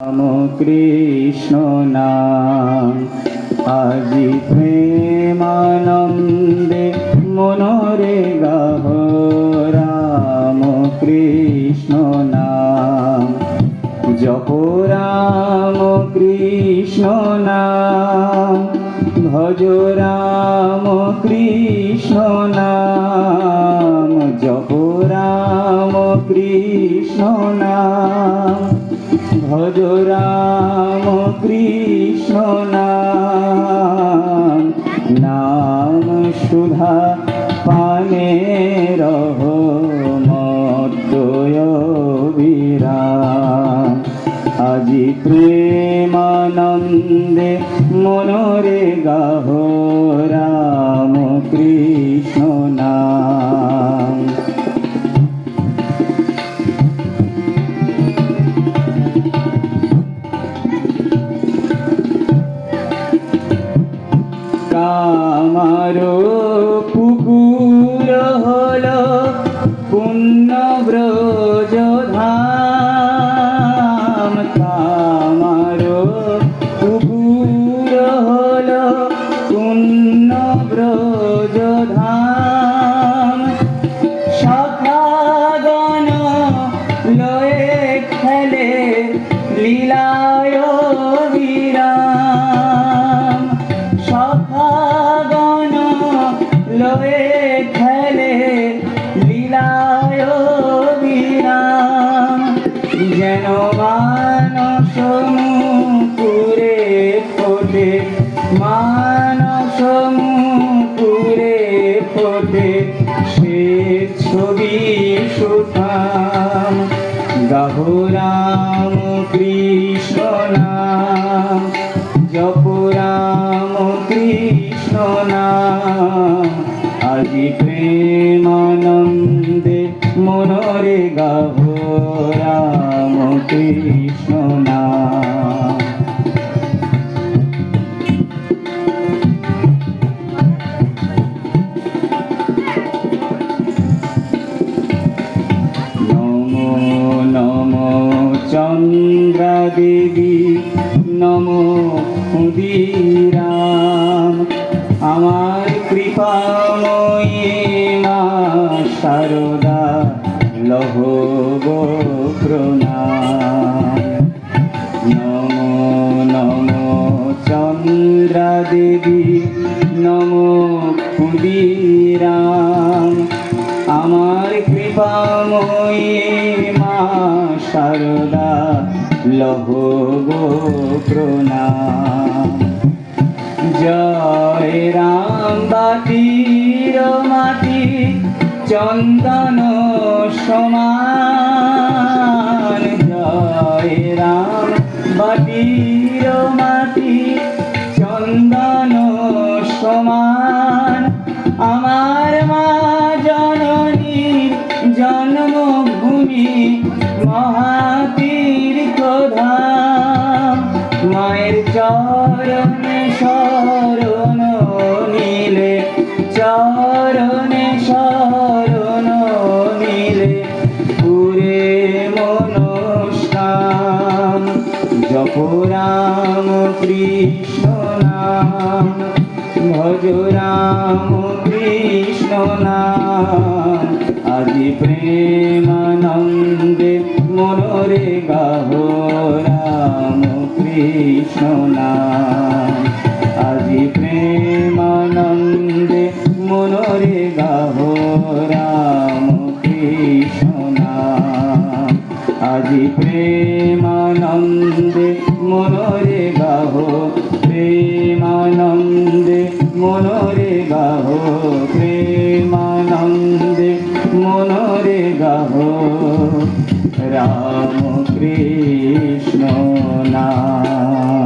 রাম কৃষ্ণ নাম আজি প্রেমানন্দে মনরে গাহ রাম কৃষ্ণ নাম জপ রাম কৃষ্ণ নাম ভজ রাম কৃষ্ণ নাম জপ রাম কৃষ্ণ নাম ভজ রাম কৃষ্ণ নাম নাম সুধা পানে রহ মদ্দয় বিরাম আজি প্রেমানন্দে মনরে গাহ রাম কৃষ্ণ নাম কামারো পুকুর হল পুণ্য ব্রজ ধাম কামারো পুকুর হল পুণ্য ব্রজ ধাম সখাগণ লয়ে খেলে লীলায় বিরাম সখাগণ লয়ে খেলে লীলায় বিরাম যেন মানস মুকুরে ফোটে মানস মুকুরে ফোটে সে ছবি সুঠাম গাহ রাম কৃষ্ণ নাম জপ রাম কৃষ্ণ নাম আজি প্রেমানন্দে মনরে গাহ রাম কৃষ্ণ নাম নমো নমো চন্দ্রা দেবী নমো ক্ষুদিরাম আমার কৃপাময়ী মা শারদা লহ গো প্রণাম নমো নমো চন্দ্রা দেবী নমো ক্ষুদিরাম আমার কৃপাময়ী মা শারদা লহ গো প্রণাম জয় রাম বাটির মাটি চন্দন সমান জয় রাম বাটির মাটি চন্দন সমান আমার মা জননীর জন্মভূমি মহাতীর্থধাম মায়ের চরণে শরণ নিলে চরণে শরণ নিলে পুরে মনস্কাম জপ রাম কৃষ্ণ নাম ভজ রাম কৃষ্ণ নাম আজি প্রেমানন্দে মনরে গাহ রাম কৃষ্ণ নাম আজি প্রেমানন্দে মনরে গাহ রাম কৃষ্ণ নাম আজি প্রেমানন্দে মনরে গাহ প্রেমানন্দে মনরে গাহ প্রেমানন্দে মনরে গাহ রাম কৃষ্ণ নাম।